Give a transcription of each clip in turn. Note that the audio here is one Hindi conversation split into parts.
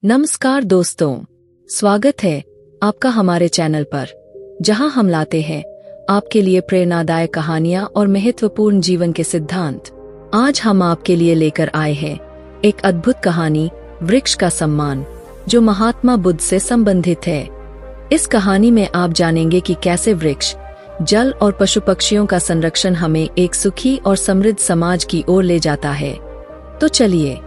नमस्कार दोस्तों, स्वागत है आपका हमारे चैनल पर, जहां हम लाते हैं आपके लिए प्रेरणादायक कहानियां और महत्वपूर्ण जीवन के सिद्धांत। आज हम आपके लिए लेकर आए हैं एक अद्भुत कहानी, वृक्ष का सम्मान, जो महात्मा बुद्ध से संबंधित है। इस कहानी में आप जानेंगे कि कैसे वृक्ष, जल और पशु पक्षियों का संरक्षण हमें एक सुखी और समृद्ध समाज की ओर ले जाता है। तो चलिए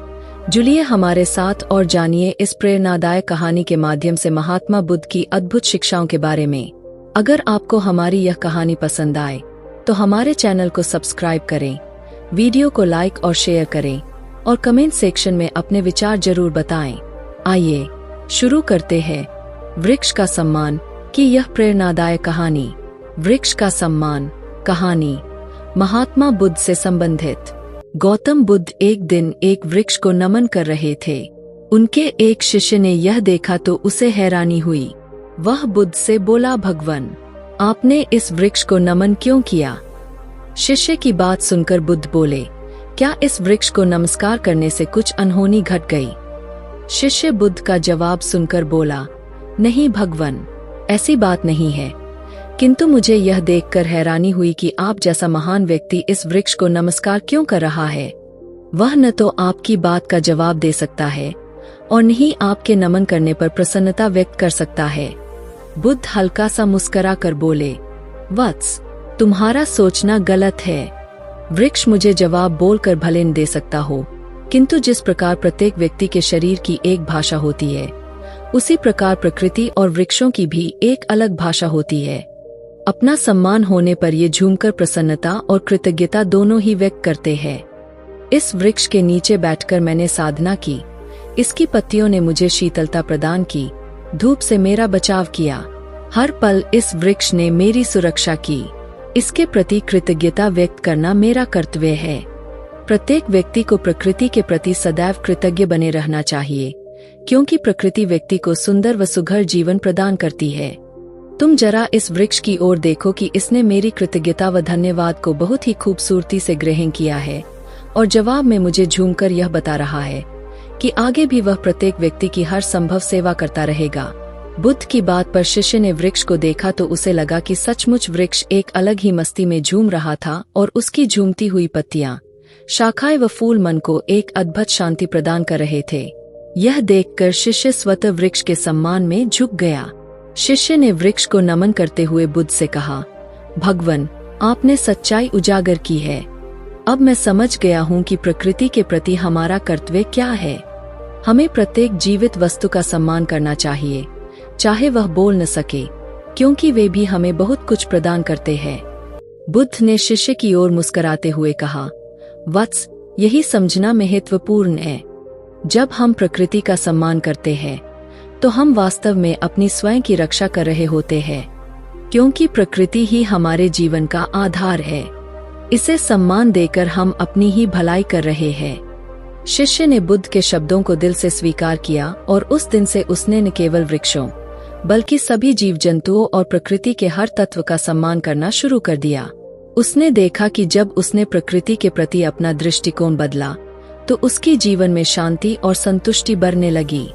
जुड़िए हमारे साथ और जानिए इस प्रेरणादायक कहानी के माध्यम से महात्मा बुद्ध की अद्भुत शिक्षाओं के बारे में। अगर आपको हमारी यह कहानी पसंद आए तो हमारे चैनल को सब्सक्राइब करें, वीडियो को लाइक और शेयर करें और कमेंट सेक्शन में अपने विचार जरूर बताएं। आइए शुरू करते हैं वृक्ष का सम्मान की यह प्रेरणादायक कहानी। वृक्ष का सम्मान कहानी महात्मा बुद्ध से संबंधित। गौतम बुद्ध एक दिन एक वृक्ष को नमन कर रहे थे। उनके एक शिष्य ने यह देखा तो उसे हैरानी हुई। वह बुद्ध से बोला, भगवान, आपने इस वृक्ष को नमन क्यों किया? शिष्य की बात सुनकर बुद्ध बोले, क्या इस वृक्ष को नमस्कार करने से कुछ अनहोनी घट गई? शिष्य बुद्ध का जवाब सुनकर बोला, नहीं भगवान, ऐसी बात नहीं है, किंतु मुझे यह देखकर हैरानी हुई कि आप जैसा महान व्यक्ति इस वृक्ष को नमस्कार क्यों कर रहा है। वह न तो आपकी बात का जवाब दे सकता है और न ही आपके नमन करने पर प्रसन्नता व्यक्त कर सकता है। बुद्ध हल्का सा मुस्कुरा कर बोले, वत्स, तुम्हारा सोचना गलत है। वृक्ष मुझे जवाब बोलकर भले न दे सकता हो, किंतु जिस प्रकार प्रत्येक व्यक्ति के शरीर की एक भाषा होती है, उसी प्रकार प्रकृति और वृक्षों की भी एक अलग भाषा होती है। अपना सम्मान होने पर ये झूमकर प्रसन्नता और कृतज्ञता दोनों ही व्यक्त करते हैं। इस वृक्ष के नीचे बैठकर मैंने साधना की। इसकी पत्तियों ने मुझे शीतलता प्रदान की, धूप से मेरा बचाव किया। हर पल इस वृक्ष ने मेरी सुरक्षा की। इसके प्रति कृतज्ञता व्यक्त करना मेरा कर्तव्य है। प्रत्येक व्यक्ति को प्रकृति के प्रति सदैव कृतज्ञ बने रहना चाहिए, क्योंकि प्रकृति व्यक्ति को सुंदर व सुघड़ जीवन प्रदान करती है। तुम जरा इस वृक्ष की ओर देखो कि इसने मेरी कृतज्ञता व धन्यवाद को बहुत ही खूबसूरती से ग्रहण किया है और जवाब में मुझे झूमकर यह बता रहा है कि आगे भी वह प्रत्येक व्यक्ति की हर संभव सेवा करता रहेगा। बुद्ध की बात पर शिष्य ने वृक्ष को देखा तो उसे लगा कि सचमुच वृक्ष एक अलग ही मस्ती में झूम रहा था और उसकी झूमती हुई पत्तियां, शाखाएं व फूल मन को एक अद्भुत शांति प्रदान कर रहे थे। यह देखकर शिष्य स्वतः वृक्ष के सम्मान में झुक गया। शिष्य ने वृक्ष को नमन करते हुए बुद्ध से कहा, भगवान, आपने सच्चाई उजागर की है। अब मैं समझ गया हूँ कि प्रकृति के प्रति हमारा कर्तव्य क्या है। हमें प्रत्येक जीवित वस्तु का सम्मान करना चाहिए, चाहे वह बोल न सके, क्योंकि वे भी हमें बहुत कुछ प्रदान करते हैं। बुद्ध ने शिष्य की ओर मुस्कुराते हुए कहा, वत्स, यही समझना महत्वपूर्ण है। जब हम प्रकृति का सम्मान करते हैं तो हम वास्तव में अपनी स्वयं की रक्षा कर रहे होते हैं, क्योंकि प्रकृति ही हमारे जीवन का आधार है। इसे सम्मान देकर हम अपनी ही भलाई कर रहे हैं। शिष्य ने बुद्ध के शब्दों को दिल से स्वीकार किया और उस दिन से उसने न केवल वृक्षों बल्कि सभी जीव जंतुओं और प्रकृति के हर तत्व का सम्मान करना शुरू कर दिया। उसने देखा कि जब उसने प्रकृति के प्रति अपना दृष्टिकोण बदला तो उसकी जीवन में शांति और संतुष्टि बढ़ने लगी।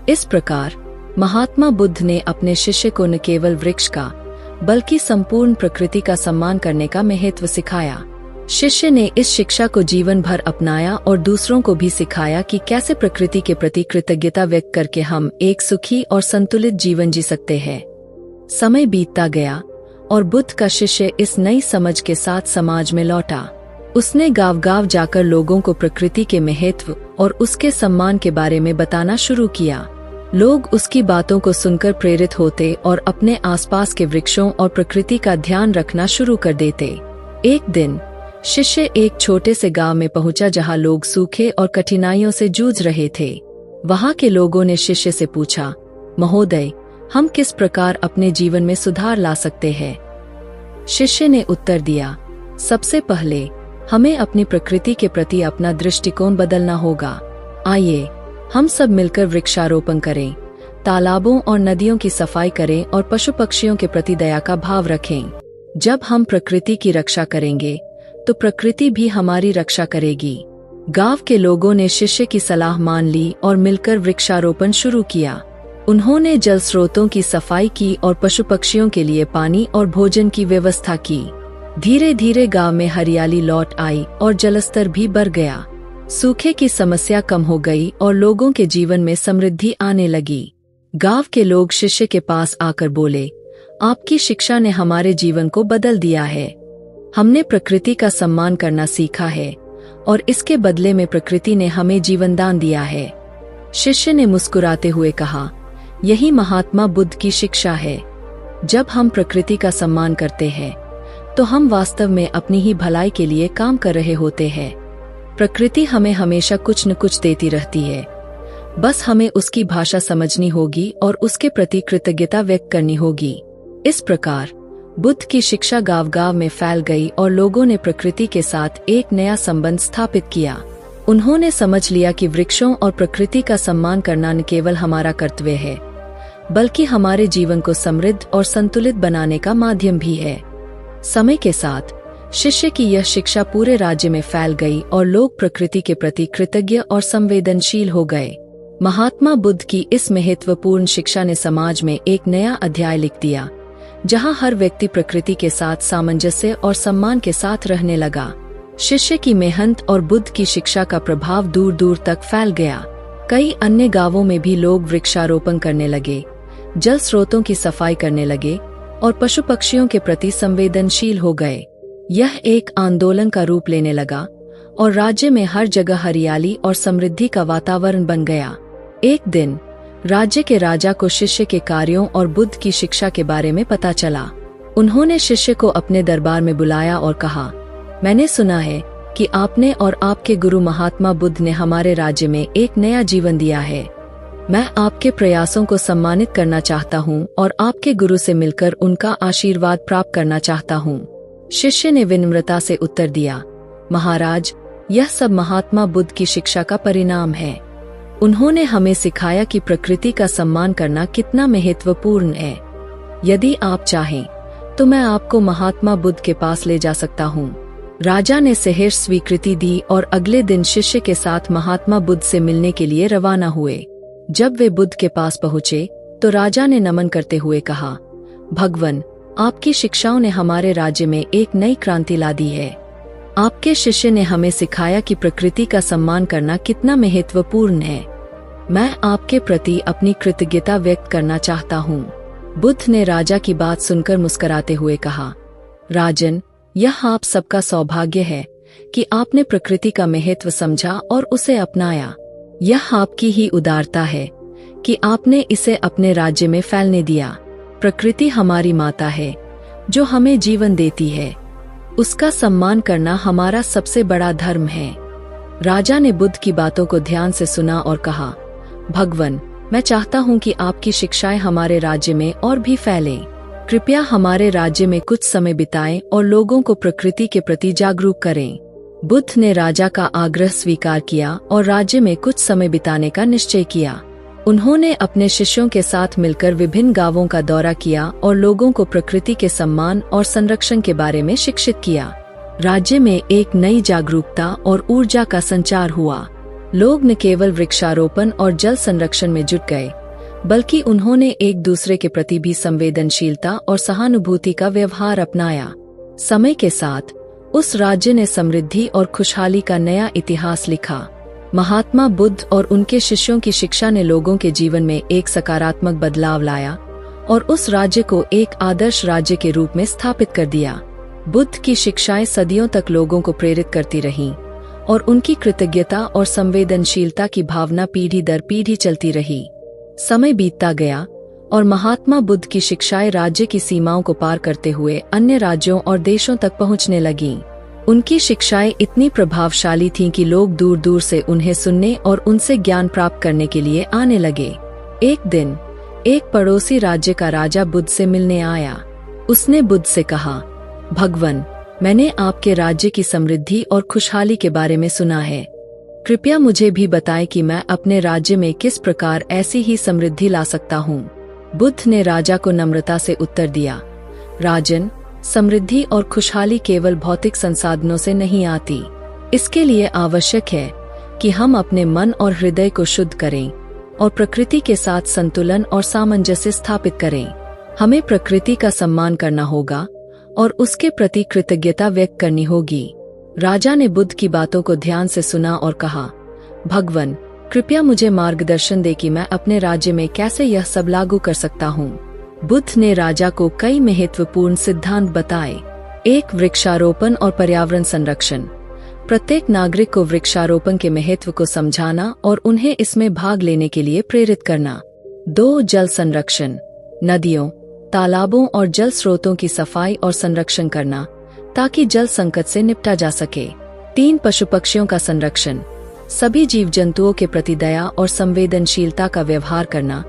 इस प्रकार महात्मा बुद्ध ने अपने शिष्य को न केवल वृक्ष का बल्कि संपूर्ण प्रकृति का सम्मान करने का महत्व सिखाया। शिष्य ने इस शिक्षा को जीवन भर अपनाया और दूसरों को भी सिखाया कि कैसे प्रकृति के प्रति कृतज्ञता व्यक्त करके हम एक सुखी और संतुलित जीवन जी सकते हैं। समय बीतता गया और बुद्ध का शिष्य इस नई समझ के साथ समाज में लौटा। उसने गांव-गांव जाकर लोगों को प्रकृति के महत्व और उसके सम्मान के बारे में बताना शुरू किया। लोग उसकी बातों को सुनकर प्रेरित होते और अपने आसपास के वृक्षों और प्रकृति का ध्यान रखना शुरू कर देते। एक दिन शिष्य एक छोटे से गांव में पहुंचा जहां लोग सूखे और कठिनाइयों से जूझ रहे थे। वहां के लोगों ने शिष्य से पूछा, महोदय, हम किस प्रकार अपने जीवन में सुधार ला सकते हैं? शिष्य ने उत्तर दिया, सबसे पहले हमें अपनी प्रकृति के प्रति अपना दृष्टिकोण बदलना होगा। आइए हम सब मिलकर वृक्षारोपण करें, तालाबों और नदियों की सफाई करें और पशु पक्षियों के प्रति दया का भाव रखें। जब हम प्रकृति की रक्षा करेंगे तो प्रकृति भी हमारी रक्षा करेगी। गांव के लोगों ने शिष्य की सलाह मान ली और मिलकर वृक्षारोपण शुरू किया। उन्होंने जल स्रोतों की सफाई की और पशु पक्षियों के लिए पानी और भोजन की व्यवस्था की। धीरे धीरे गांव में हरियाली लौट आई और जलस्तर भी बढ़ गया। सूखे की समस्या कम हो गई और लोगों के जीवन में समृद्धि आने लगी। गांव के लोग शिष्य के पास आकर बोले, आपकी शिक्षा ने हमारे जीवन को बदल दिया है। हमने प्रकृति का सम्मान करना सीखा है और इसके बदले में प्रकृति ने हमें जीवनदान दिया है। शिष्य ने मुस्कुराते हुए कहा, यही महात्मा बुद्ध की शिक्षा है। जब हम प्रकृति का सम्मान करते हैं तो हम वास्तव में अपनी ही भलाई के लिए काम कर रहे होते हैं। प्रकृति हमें हमेशा कुछ न कुछ देती रहती है, बस हमें उसकी भाषा समझनी होगी और उसके प्रति कृतज्ञता व्यक्त करनी होगी। इस प्रकार बुद्ध की शिक्षा गांव गांव में फैल गई और लोगों ने प्रकृति के साथ एक नया संबंध स्थापित किया। उन्होंने समझ लिया कि वृक्षों और प्रकृति का सम्मान करना न केवल हमारा कर्तव्य है, बल्कि हमारे जीवन को समृद्ध और संतुलित बनाने का माध्यम भी है। समय के साथ शिष्य की यह शिक्षा पूरे राज्य में फैल गई और लोग प्रकृति के प्रति कृतज्ञ और संवेदनशील हो गए। महात्मा बुद्ध की इस महत्वपूर्ण शिक्षा ने समाज में एक नया अध्याय लिख दिया, जहां हर व्यक्ति प्रकृति के साथ सामंजस्य और सम्मान के साथ रहने लगा। शिष्य की मेहनत और बुद्ध की शिक्षा का प्रभाव दूर दूर तक फैल गया। कई अन्य गांवों में भी लोग वृक्षारोपण करने लगे, जल स्रोतों की सफाई करने लगे और पशु पक्षियों के प्रति संवेदनशील हो गए। यह एक आंदोलन का रूप लेने लगा और राज्य में हर जगह हरियाली और समृद्धि का वातावरण बन गया। एक दिन राज्य के राजा को शिष्य के कार्यों और बुद्ध की शिक्षा के बारे में पता चला। उन्होंने शिष्य को अपने दरबार में बुलाया और कहा, मैंने सुना है कि आपने और आपके गुरु महात्मा बुद्ध ने हमारे राज्य में एक नया जीवन दिया है। मैं आपके प्रयासों को सम्मानित करना चाहता हूँ और आपके गुरु से मिलकर उनका आशीर्वाद प्राप्त करना चाहता हूँ। शिष्य ने विनम्रता से उत्तर दिया, महाराज, यह सब महात्मा बुद्ध की शिक्षा का परिणाम है। उन्होंने हमें सिखाया कि प्रकृति का सम्मान करना कितना महत्वपूर्ण है। यदि आप चाहें तो मैं आपको महात्मा बुद्ध के पास ले जा सकता हूँ। राजा ने सहर्ष स्वीकृति दी और अगले दिन शिष्य के साथ महात्मा बुद्ध से मिलने के लिए रवाना हुए। जब वे बुद्ध के पास पहुँचे तो राजा ने नमन करते हुए कहा, भगवन, आपकी शिक्षाओं ने हमारे राज्य में एक नई क्रांति ला दी है। आपके शिष्य ने हमें सिखाया कि प्रकृति का सम्मान करना कितना महत्वपूर्ण है। मैं आपके प्रति अपनी कृतज्ञता व्यक्त करना चाहता हूँ। बुद्ध ने राजा की बात सुनकर मुस्कुराते हुए कहा, राजन, यह आप सबका सौभाग्य है कि आपने प्रकृति का महत्व समझा और उसे अपनाया। यह आपकी ही उदारता है कि आपने इसे अपने राज्य में फैलने दिया। प्रकृति हमारी माता है जो हमें जीवन देती है। उसका सम्मान करना हमारा सबसे बड़ा धर्म है। राजा ने बुद्ध की बातों को ध्यान से सुना और कहा, भगवन, मैं चाहता हूँ कि आपकी शिक्षाएं हमारे राज्य में और भी फैलें। कृपया हमारे राज्य में कुछ समय बिताएं और लोगों को प्रकृति के प्रति जागरूक करें। बुद्ध ने राजा का आग्रह स्वीकार किया और राज्य में कुछ समय बिताने का निश्चय किया। उन्होंने अपने शिष्यों के साथ मिलकर विभिन्न गांवों का दौरा किया और लोगों को प्रकृति के सम्मान और संरक्षण के बारे में शिक्षित किया। राज्य में एक नई जागरूकता और ऊर्जा का संचार हुआ। लोग न केवल वृक्षारोपण और जल संरक्षण में जुट गए, बल्कि उन्होंने एक दूसरे के प्रति भी संवेदनशीलता और सहानुभूति का व्यवहार अपनाया। समय के साथ उस राज्य ने समृद्धि और खुशहाली का नया इतिहास लिखा। महात्मा बुद्ध और उनके शिष्यों की शिक्षा ने लोगों के जीवन में एक सकारात्मक बदलाव लाया और उस राज्य को एक आदर्श राज्य के रूप में स्थापित कर दिया। बुद्ध की शिक्षाएं सदियों तक लोगों को प्रेरित करती रहीं और उनकी कृतज्ञता और संवेदनशीलता की भावना पीढ़ी दर पीढ़ी चलती रही। समय बीतता गया और महात्मा बुद्ध की शिक्षाएं राज्य की सीमाओं को पार करते हुए अन्य राज्यों और देशों तक पहुंचने लगीं। उनकी शिक्षाएं इतनी प्रभावशाली थीं कि लोग दूर दूर से उन्हें सुनने और उनसे ज्ञान प्राप्त करने के लिए आने लगे। एक दिन एक पड़ोसी राज्य का राजा बुद्ध से मिलने आया। उसने बुद्ध से कहा, भगवन, मैंने आपके राज्य की समृद्धि और खुशहाली के बारे में सुना है। कृपया मुझे भी बताएं कि मैं अपने राज्य में किस प्रकार ऐसी ही समृद्धि ला सकता हूँ। बुद्ध ने राजा को नम्रता से उत्तर दिया, राजन, समृद्धि और खुशहाली केवल भौतिक संसाधनों से नहीं आती। इसके लिए आवश्यक है कि हम अपने मन और हृदय को शुद्ध करें और प्रकृति के साथ संतुलन और सामंजस्य स्थापित करें। हमें प्रकृति का सम्मान करना होगा और उसके प्रति कृतज्ञता व्यक्त करनी होगी। राजा ने बुद्ध की बातों को ध्यान से सुना और कहा, भगवान, कृपया मुझे मार्गदर्शन दे कि मैं अपने राज्य में कैसे यह सब लागू कर सकता हूँ। बुद्ध ने राजा को कई महत्वपूर्ण सिद्धांत बताए। 1. वृक्षारोपण और पर्यावरण संरक्षण। प्रत्येक नागरिक को वृक्षारोपण के महत्व को समझाना और उन्हें इसमें भाग लेने के लिए प्रेरित करना। 2. जल संरक्षण। नदियों, तालाबों और जल स्रोतों की सफाई और संरक्षण करना ताकि जल संकट से निपटा जा सके। 3. पशु पक्षियों का संरक्षण। सभी जीव जंतुओं के प्रति दया और संवेदनशीलता का व्यवहार करना,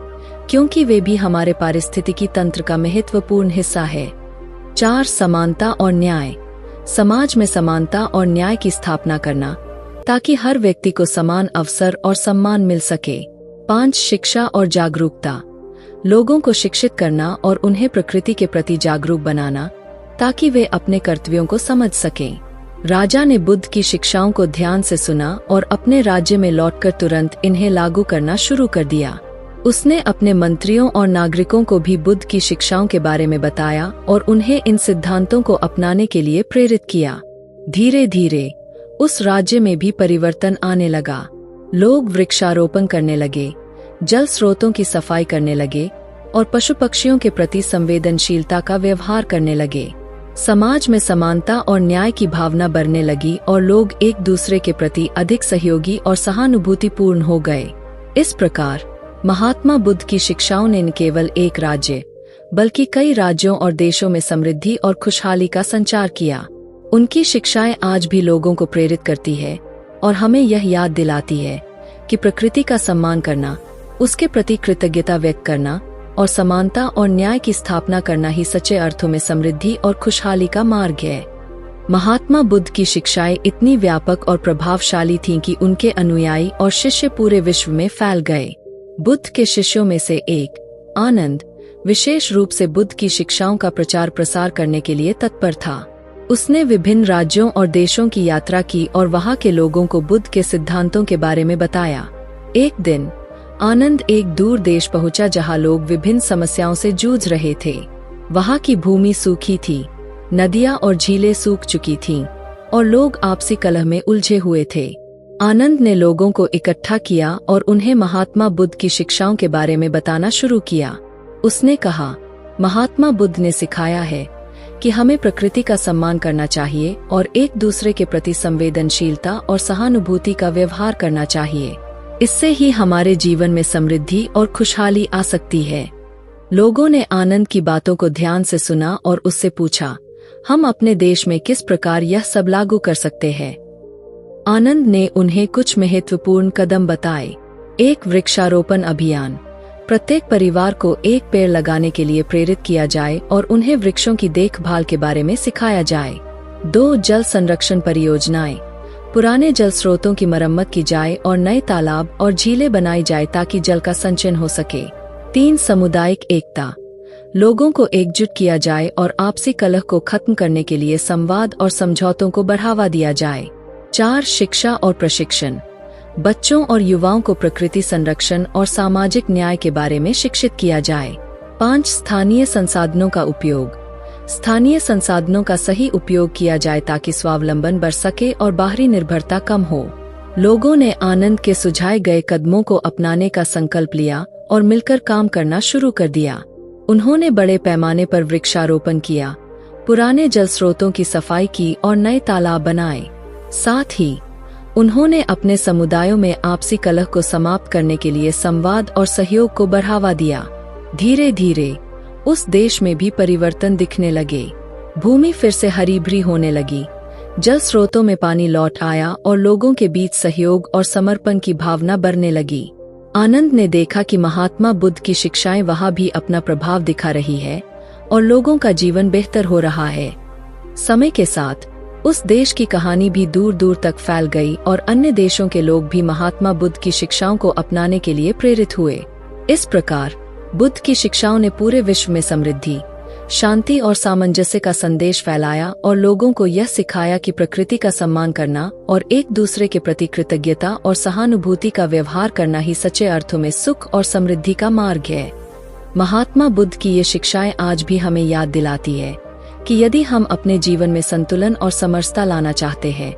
क्योंकि वे भी हमारे पारिस्थितिकी तंत्र का महत्वपूर्ण हिस्सा है। 4. समानता और न्याय। समाज में समानता और न्याय की स्थापना करना ताकि हर व्यक्ति को समान अवसर और सम्मान मिल सके। 5. शिक्षा और जागरूकता। लोगों को शिक्षित करना और उन्हें प्रकृति के प्रति जागरूक बनाना ताकि वे अपने कर्तव्यों को समझ सकें। राजा ने बुद्ध की शिक्षाओं को ध्यान से सुना और अपने राज्य में लौटकर तुरंत इन्हें लागू करना शुरू कर दिया। उसने अपने मंत्रियों और नागरिकों को भी बुद्ध की शिक्षाओं के बारे में बताया और उन्हें इन सिद्धांतों को अपनाने के लिए प्रेरित किया। धीरे धीरे उस राज्य में भी परिवर्तन आने लगा। लोग वृक्षारोपण करने लगे, जल स्रोतों की सफाई करने लगे और पशु पक्षियों के प्रति संवेदनशीलता का व्यवहार करने लगे। समाज में समानता और न्याय की भावना बढ़ने लगी और लोग एक दूसरे के प्रति अधिक सहयोगी और सहानुभूतिपूर्ण हो गए। इस प्रकार महात्मा बुद्ध की शिक्षाओं ने न केवल एक राज्य बल्कि कई राज्यों और देशों में समृद्धि और खुशहाली का संचार किया। उनकी शिक्षाएं आज भी लोगों को प्रेरित करती है और हमें यह याद दिलाती है कि प्रकृति का सम्मान करना, उसके प्रति कृतज्ञता व्यक्त करना और समानता और न्याय की स्थापना करना ही सच्चे अर्थों में समृद्धि और खुशहाली का मार्ग है। महात्मा बुद्ध की शिक्षाएं इतनी व्यापक और प्रभावशाली थीं कि उनके अनुयायी और शिष्य पूरे विश्व में फैल गए। बुद्ध के शिष्यों में से एक आनंद विशेष रूप से बुद्ध की शिक्षाओं का प्रचार प्रसार करने के लिए तत्पर था। उसने विभिन्न राज्यों और देशों की यात्रा की और वहां के लोगों को बुद्ध के सिद्धांतों के बारे में बताया। एक दिन आनंद एक दूर देश पहुंचा जहां लोग विभिन्न समस्याओं से जूझ रहे थे। वहां की भूमि सूखी थी, नदियां और झीलें सूख चुकी थीं और लोग आपसी कलह में उलझे हुए थे। आनंद ने लोगों को इकट्ठा किया और उन्हें महात्मा बुद्ध की शिक्षाओं के बारे में बताना शुरू किया। उसने कहा, महात्मा बुद्ध ने सिखाया है कि हमें प्रकृति का सम्मान करना चाहिए और एक दूसरे के प्रति संवेदनशीलता और सहानुभूति का व्यवहार करना चाहिए। इससे ही हमारे जीवन में समृद्धि और खुशहाली आ सकती है। लोगों ने आनंद की बातों को ध्यान से सुना और उससे पूछा, हम अपने देश में किस प्रकार यह सब लागू कर सकते हैं? आनंद ने उन्हें कुछ महत्वपूर्ण कदम बताए। 1. वृक्षारोपण अभियान। प्रत्येक परिवार को एक पेड़ लगाने के लिए प्रेरित किया जाए और उन्हें वृक्षों की देखभाल के बारे में सिखाया जाए। 2. जल संरक्षण परियोजनाएं। पुराने जल स्रोतों की मरम्मत की जाए और नए तालाब और झीलें बनाई जाए ताकि जल का संचयन हो सके। 3. सामुदायिक एकता। लोगों को एकजुट किया जाए और आपसी कलह को खत्म करने के लिए संवाद और समझौतों को बढ़ावा दिया जाए। 4. शिक्षा और प्रशिक्षण। बच्चों और युवाओं को प्रकृति संरक्षण और सामाजिक न्याय के बारे में शिक्षित किया जाए। 5. स्थानीय संसाधनों का उपयोग। स्थानीय संसाधनों का सही उपयोग किया जाए ताकि स्वावलंबन बढ़ सके और बाहरी निर्भरता कम हो। लोगों ने आनंद के सुझाए गए कदमों को अपनाने का संकल्प लिया और मिलकर काम करना शुरू कर दिया। उन्होंने बड़े पैमाने पर वृक्षारोपण किया, पुराने जल स्रोतों की सफाई की और नए तालाब बनाए। साथ ही उन्होंने अपने समुदायों में आपसी कलह को समाप्त करने के लिए संवाद और सहयोग को बढ़ावा दिया। धीरे धीरे उस देश में भी परिवर्तन दिखने लगे। भूमि फिर से हरी भरी होने लगी, जल स्रोतों में पानी लौट आया और लोगों के बीच सहयोग और समर्पण की भावना बढ़ने लगी। आनंद ने देखा कि महात्मा बुद्ध की शिक्षाएं वहां भी अपना प्रभाव दिखा रही है और लोगों का जीवन बेहतर हो रहा है। समय के साथ उस देश की कहानी भी दूर दूर तक फैल गई और अन्य देशों के लोग भी महात्मा बुद्ध की शिक्षाओं को अपनाने के लिए प्रेरित हुए। इस प्रकार बुद्ध की शिक्षाओं ने पूरे विश्व में समृद्धि, शांति और सामंजस्य का संदेश फैलाया और लोगों को यह सिखाया कि प्रकृति का सम्मान करना और एक दूसरे के प्रति कृतज्ञता और सहानुभूति का व्यवहार करना ही सच्चे अर्थों में सुख और समृद्धि का मार्ग है। महात्मा बुद्ध की ये शिक्षाएं आज भी हमें याद दिलाती है कि यदि हम अपने जीवन में संतुलन और समरसता लाना चाहते हैं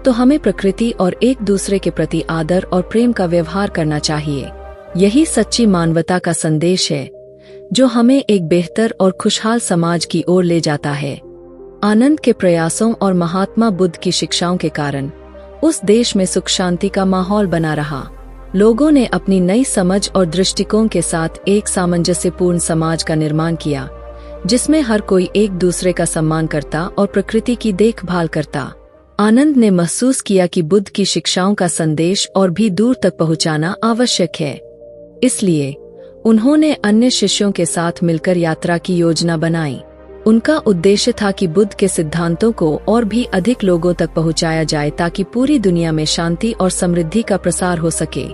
तो हमें प्रकृति और एक दूसरे के प्रति आदर और प्रेम का व्यवहार करना चाहिए। यही सच्ची मानवता का संदेश है जो हमें एक बेहतर और खुशहाल समाज की ओर ले जाता है। आनंद के प्रयासों और महात्मा बुद्ध की शिक्षाओं के कारण उस देश में सुख शांति का माहौल बना रहा। लोगों ने अपनी नई समझ और दृष्टिकोण के साथ एक सामंजस्यपूर्ण समाज का निर्माण किया जिसमें हर कोई एक दूसरे का सम्मान करता और प्रकृति की देखभाल करता। आनंद ने महसूस किया कि बुद्ध की शिक्षाओं का संदेश और भी दूर तक पहुंचाना आवश्यक है। इसलिए उन्होंने अन्य शिष्यों के साथ मिलकर यात्रा की योजना बनाई। उनका उद्देश्य था कि बुद्ध के सिद्धांतों को और भी अधिक लोगों तक पहुंचाया जाए ताकि पूरी दुनिया में शांति और समृद्धि का प्रसार हो सके।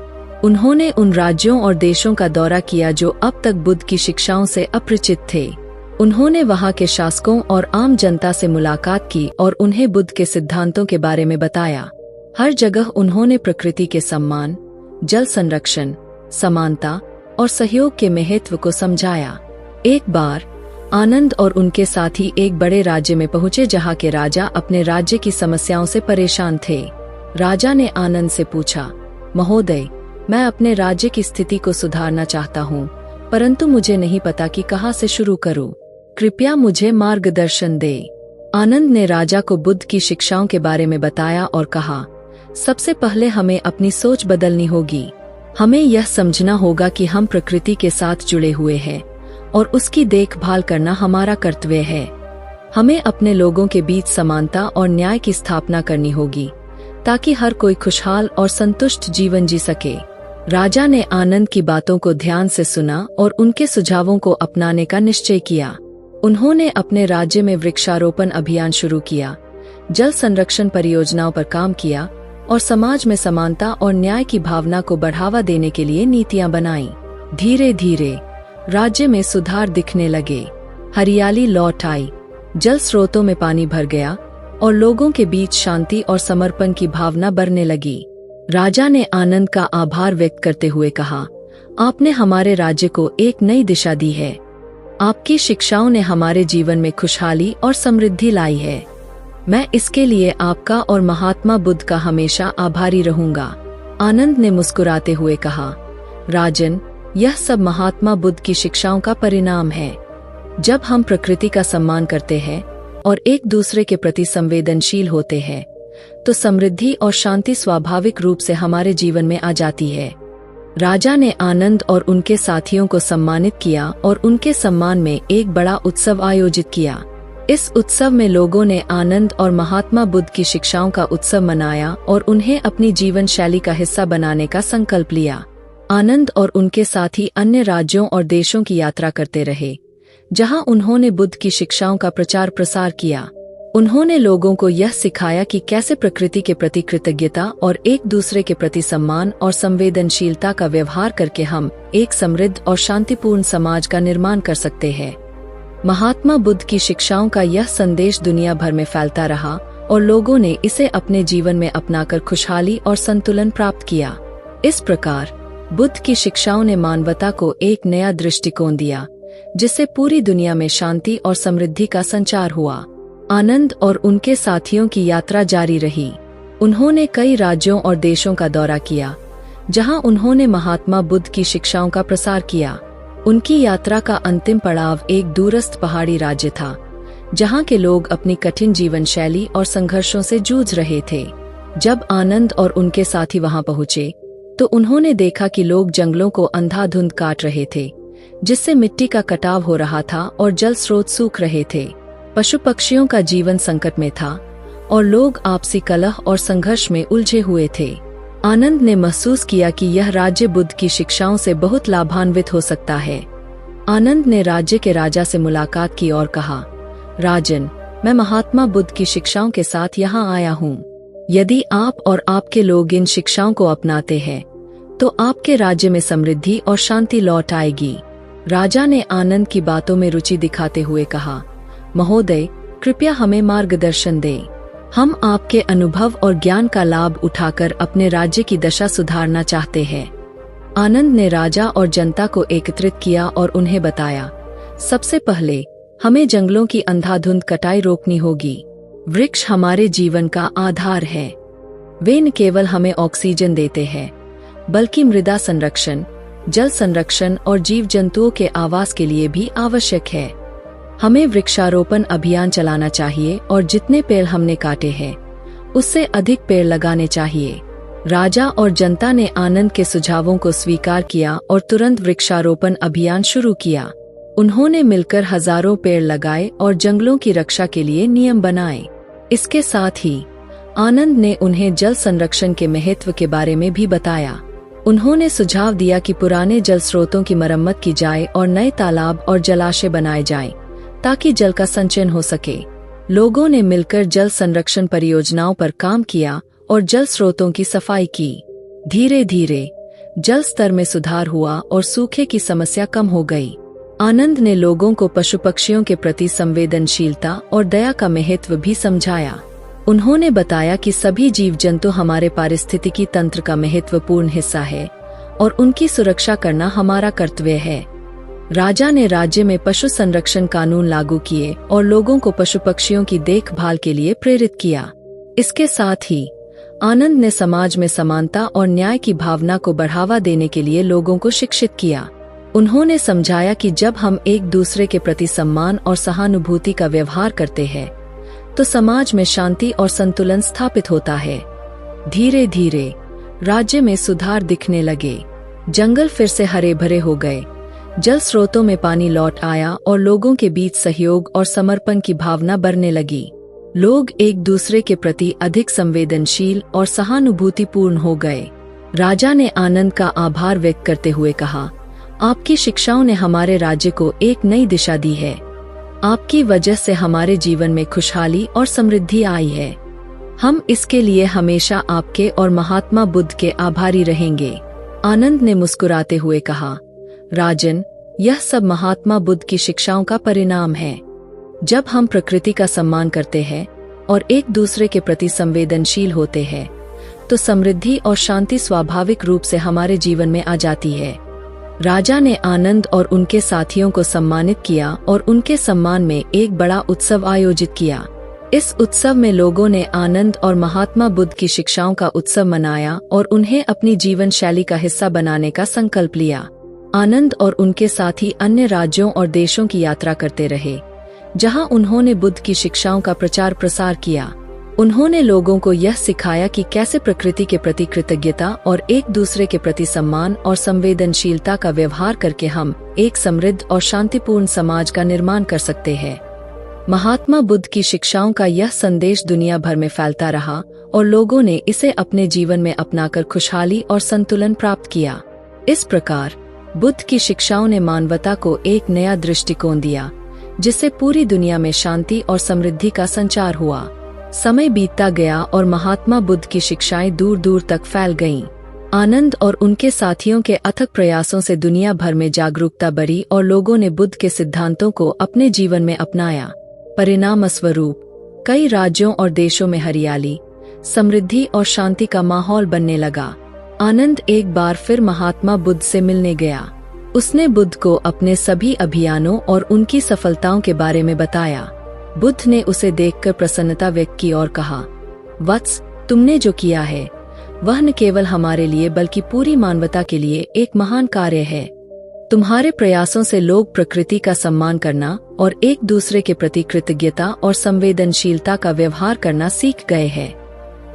उन्होंने उन राज्यों और देशों का दौरा किया जो अब तक बुद्ध की शिक्षाओं से अपरिचित थे। उन्होंने वहां के शासकों और आम जनता से मुलाकात की और उन्हें बुद्ध के सिद्धांतों के बारे में बताया। हर जगह उन्होंने प्रकृति के सम्मान, जल संरक्षण, समानता और सहयोग के महत्व को समझाया। एक बार आनंद और उनके साथी एक बड़े राज्य में पहुंचे जहां के राजा अपने राज्य की समस्याओं से परेशान थे। राजा ने आनंद से पूछा, महोदय, मैं अपने राज्य की स्थिति को सुधारना चाहता हूं, परंतु मुझे नहीं पता कि कहां से शुरू करूं। कृपया मुझे मार्गदर्शन दे। आनंद ने राजा को बुद्ध की शिक्षाओं के बारे में बताया और कहा, सबसे पहले हमें अपनी सोच बदलनी होगी। हमें यह समझना होगा कि हम प्रकृति के साथ जुड़े हुए हैं और उसकी देखभाल करना हमारा कर्तव्य है। हमें अपने लोगों के बीच समानता और न्याय की स्थापना करनी होगी ताकि हर कोई खुशहाल और संतुष्ट जीवन जी सके। राजा ने आनंद की बातों को ध्यान से सुना और उनके सुझावों को अपनाने का निश्चय किया। उन्होंने अपने राज्य में वृक्षारोपण अभियान शुरू किया, जल संरक्षण परियोजनाओं पर काम किया और समाज में समानता और न्याय की भावना को बढ़ावा देने के लिए नीतियां बनाई। धीरे धीरे राज्य में सुधार दिखने लगे। हरियाली लौट आई, जल स्रोतों में पानी भर गया और लोगों के बीच शांति और समर्पण की भावना बढ़ने लगी। राजा ने आनंद का आभार व्यक्त करते हुए कहा, आपने हमारे राज्य को एक नई दिशा दी है। आपकी शिक्षाओं ने हमारे जीवन में खुशहाली और समृद्धि लाई है। मैं इसके लिए आपका और महात्मा बुद्ध का हमेशा आभारी रहूंगा। आनंद ने मुस्कुराते हुए कहा, राजन, यह सब महात्मा बुद्ध की शिक्षाओं का परिणाम है। जब हम प्रकृति का सम्मान करते हैं और एक दूसरे के प्रति संवेदनशील होते हैं तो समृद्धि और शांति स्वाभाविक रूप से हमारे जीवन में आ जाती है। राजा ने आनंद और उनके साथियों को सम्मानित किया और उनके सम्मान में एक बड़ा उत्सव आयोजित किया। इस उत्सव में लोगों ने आनंद और महात्मा बुद्ध की शिक्षाओं का उत्सव मनाया और उन्हें अपनी जीवन शैली का हिस्सा बनाने का संकल्प लिया। आनंद और उनके साथी अन्य राज्यों और देशों की यात्रा करते रहे, जहां उन्होंने बुद्ध की शिक्षाओं का प्रचार प्रसार किया। उन्होंने लोगों को यह सिखाया कि कैसे प्रकृति के प्रति कृतज्ञता और एक दूसरे के प्रति सम्मान और संवेदनशीलता का व्यवहार करके हम एक समृद्ध और शांतिपूर्ण समाज का निर्माण कर सकते हैं। महात्मा बुद्ध की शिक्षाओं का यह संदेश दुनिया भर में फैलता रहा और लोगों ने इसे अपने जीवन में अपनाकर खुशहाली और संतुलन प्राप्त किया। इस प्रकार बुद्ध की शिक्षाओं ने मानवता को एक नया दृष्टिकोण दिया, जिससे पूरी दुनिया में शांति और समृद्धि का संचार हुआ। आनंद और उनके साथियों की यात्रा जारी रही। उन्होंने कई राज्यों और देशों का दौरा किया, जहां उन्होंने महात्मा बुद्ध की शिक्षाओं का प्रसार किया। उनकी यात्रा का अंतिम पड़ाव एक दूरस्थ पहाड़ी राज्य था, जहां के लोग अपनी कठिन जीवन शैली और संघर्षों से जूझ रहे थे। जब आनंद और उनके साथी वहां पहुंचे, तो उन्होंने देखा कि लोग जंगलों को अंधाधुंध काट रहे थे, जिससे मिट्टी का कटाव हो रहा था और जल स्रोत सूख रहे थे। पशु पक्षियों का जीवन संकट में था और लोग आपसी कलह और संघर्ष में उलझे हुए थे। आनंद ने महसूस किया कि यह राज्य बुद्ध की शिक्षाओं से बहुत लाभान्वित हो सकता है। आनंद ने राज्य के राजा से मुलाकात की और कहा, राजन, मैं महात्मा बुद्ध की शिक्षाओं के साथ यहाँ आया हूँ। यदि आप और आपके लोग इन शिक्षाओं को अपनाते हैं, तो आपके राज्य में समृद्धि और शांति लौट आएगी। राजा ने आनंद की बातों में रुचि दिखाते हुए कहा, महोदय, कृपया हमें मार्गदर्शन दें। हम आपके अनुभव और ज्ञान का लाभ उठाकर अपने राज्य की दशा सुधारना चाहते हैं। आनंद ने राजा और जनता को एकत्रित किया और उन्हें बताया, सबसे पहले हमें जंगलों की अंधाधुंध कटाई रोकनी होगी। वृक्ष हमारे जीवन का आधार है। वे न केवल हमें ऑक्सीजन देते हैं, बल्कि मृदा संरक्षण, जल संरक्षण और जीव जंतुओं के आवास के लिए भी आवश्यक है। हमें वृक्षारोपण अभियान चलाना चाहिए और जितने पेड़ हमने काटे हैं, उससे अधिक पेड़ लगाने चाहिए। राजा और जनता ने आनंद के सुझावों को स्वीकार किया और तुरंत वृक्षारोपण अभियान शुरू किया। उन्होंने मिलकर हजारों पेड़ लगाए और जंगलों की रक्षा के लिए नियम बनाए। इसके साथ ही आनंद ने उन्हें जल संरक्षण के महत्व के बारे में भी बताया। उन्होंने सुझाव दिया कि पुराने जल स्रोतों की मरम्मत की जाए और नए तालाब और जलाशय बनाए जाएं, ताकि जल का संचयन हो सके। लोगों ने मिलकर जल संरक्षण परियोजनाओं पर काम किया और जल स्रोतों की सफाई की। धीरे धीरे जल स्तर में सुधार हुआ और सूखे की समस्या कम हो गई। आनंद ने लोगों को पशु पक्षियों के प्रति संवेदनशीलता और दया का महत्व भी समझाया। उन्होंने बताया कि सभी जीव जंतु हमारे पारिस्थितिकी तंत्र का महत्वपूर्ण हिस्सा है और उनकी सुरक्षा करना हमारा कर्तव्य है। राजा ने राज्य में पशु संरक्षण कानून लागू किए और लोगों को पशु पक्षियों की देखभाल के लिए प्रेरित किया। इसके साथ ही आनंद ने समाज में समानता और न्याय की भावना को बढ़ावा देने के लिए लोगों को शिक्षित किया। उन्होंने समझाया कि जब हम एक दूसरे के प्रति सम्मान और सहानुभूति का व्यवहार करते हैं, तो समाज में शांति और संतुलन स्थापित होता है। धीरे धीरे राज्य में सुधार दिखने लगे। जंगल फिर से हरे भरे हो गए, जल स्रोतों में पानी लौट आया और लोगों के बीच सहयोग और समर्पण की भावना बढ़ने लगी। लोग एक दूसरे के प्रति अधिक संवेदनशील और सहानुभूतिपूर्ण हो गए। राजा ने आनंद का आभार व्यक्त करते हुए कहा, आपकी शिक्षाओं ने हमारे राज्य को एक नई दिशा दी है। आपकी वजह से हमारे जीवन में खुशहाली और समृद्धि आई है। हम इसके लिए हमेशा आपके और महात्मा बुद्ध के आभारी रहेंगे। आनंद ने मुस्कुराते हुए कहा, राजन, यह सब महात्मा बुद्ध की शिक्षाओं का परिणाम है। जब हम प्रकृति का सम्मान करते हैं और एक दूसरे के प्रति संवेदनशील होते हैं, तो समृद्धि और शांति स्वाभाविक रूप से हमारे जीवन में आ जाती है। राजा ने आनंद और उनके साथियों को सम्मानित किया और उनके सम्मान में एक बड़ा उत्सव आयोजित किया। इस उत्सव में लोगों ने आनंद और महात्मा बुद्ध की शिक्षाओं का उत्सव मनाया और उन्हें अपनी जीवन शैली का हिस्सा बनाने का संकल्प लिया। आनंद और उनके साथी अन्य राज्यों और देशों की यात्रा करते रहे, जहां उन्होंने बुद्ध की शिक्षाओं का प्रचार प्रसार किया। उन्होंने लोगों को यह सिखाया कि कैसे प्रकृति के प्रति कृतज्ञता और एक दूसरे के प्रति सम्मान और संवेदनशीलता का व्यवहार करके हम एक समृद्ध और शांतिपूर्ण समाज का निर्माण कर सकते हैं। महात्मा बुद्ध की शिक्षाओं का यह संदेश दुनिया भर में फैलता रहा और लोगों ने इसे अपने जीवन में अपनाकर खुशहाली और संतुलन प्राप्त किया। इस प्रकार बुद्ध की शिक्षाओं ने मानवता को एक नया दृष्टिकोण दिया, जिससे पूरी दुनिया में शांति और समृद्धि का संचार हुआ। समय बीतता गया और महात्मा बुद्ध की शिक्षाएं दूर दूर तक फैल गईं। आनंद और उनके साथियों के अथक प्रयासों से दुनिया भर में जागरूकता बढ़ी और लोगों ने बुद्ध के सिद्धांतों को अपने जीवन में अपनाया। परिणामस्वरूप कई राज्यों और देशों में हरियाली, समृद्धि और शांति का माहौल बनने लगा। आनंद एक बार फिर महात्मा बुद्ध से मिलने गया। उसने बुद्ध को अपने सभी अभियानों और उनकी सफलताओं के बारे में बताया। बुद्ध ने उसे देखकर प्रसन्नता व्यक्त की और कहा, वत्स, तुमने जो किया है वह न केवल हमारे लिए बल्कि पूरी मानवता के लिए एक महान कार्य है। तुम्हारे प्रयासों से लोग प्रकृति का सम्मान करना और एक दूसरे के प्रति कृतज्ञता और संवेदनशीलता का व्यवहार करना सीख गए हैं।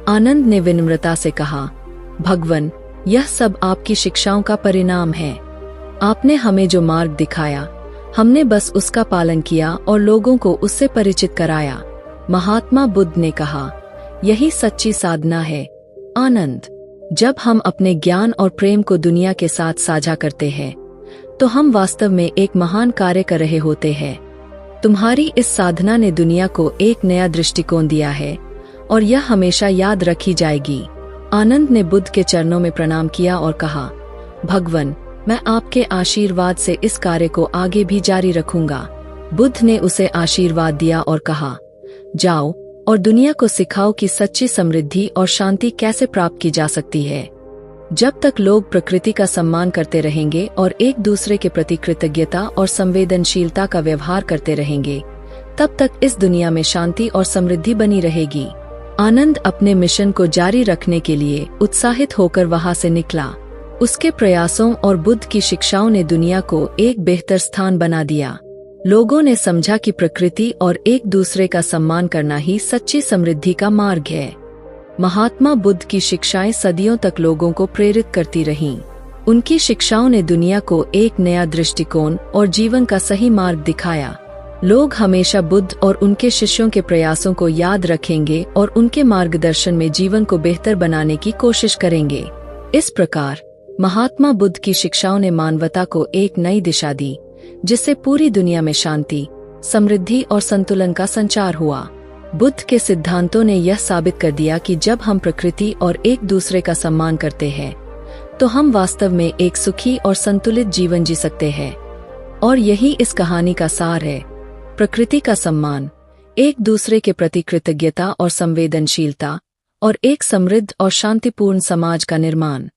आनंद ने विनम्रता से कहा, भगवान, यह सब आपकी शिक्षाओं का परिणाम है। आपने हमें जो मार्ग दिखाया, हमने बस उसका पालन किया और लोगों को उससे परिचित कराया। महात्मा बुद्ध ने कहा, यही सच्ची साधना है। आनंद, जब हम अपने ज्ञान और प्रेम को दुनिया के साथ साझा करते हैं, तो हम वास्तव में एक महान कार्य कर रहे होते हैं। तुम्हारी इस साधना ने दुनिया को एक नया दृष्टिकोण दिया है और यह हमेशा याद रखी जाएगी। आनंद ने बुद्ध के चरणों में प्रणाम किया और कहा, भगवान, मैं आपके आशीर्वाद से इस कार्य को आगे भी जारी रखूंगा। बुद्ध ने उसे आशीर्वाद दिया और कहा, जाओ और दुनिया को सिखाओ कि सच्ची समृद्धि और शांति कैसे प्राप्त की जा सकती है। जब तक लोग प्रकृति का सम्मान करते रहेंगे और एक दूसरे के प्रति कृतज्ञता और संवेदनशीलता का व्यवहार करते रहेंगे, तब तक इस दुनिया में शांति और समृद्धि बनी रहेगी। आनंद अपने मिशन को जारी रखने के लिए उत्साहित होकर वहां से निकला। उसके प्रयासों और बुद्ध की शिक्षाओं ने दुनिया को एक बेहतर स्थान बना दिया। लोगों ने समझा कि प्रकृति और एक दूसरे का सम्मान करना ही सच्ची समृद्धि का मार्ग है। महात्मा बुद्ध की शिक्षाएं सदियों तक लोगों को प्रेरित करती रहीं। उनकी शिक्षाओं ने दुनिया को एक नया दृष्टिकोण और जीवन का सही मार्ग दिखाया। लोग हमेशा बुद्ध और उनके शिष्यों के प्रयासों को याद रखेंगे और उनके मार्गदर्शन में जीवन को बेहतर बनाने की कोशिश करेंगे। इस प्रकार महात्मा बुद्ध की शिक्षाओं ने मानवता को एक नई दिशा दी, जिससे पूरी दुनिया में शांति, समृद्धि और संतुलन का संचार हुआ। बुद्ध के सिद्धांतों ने यह साबित कर दिया कि जब हम प्रकृति और एक दूसरे का सम्मान करते हैं, तो हम वास्तव में एक सुखी और संतुलित जीवन जी सकते हैं। और यही इस कहानी का सार है: प्रकृति का सम्मान, एक दूसरे के प्रति कृतज्ञता और संवेदनशीलता, और एक समृद्ध और शांतिपूर्ण समाज का निर्माण।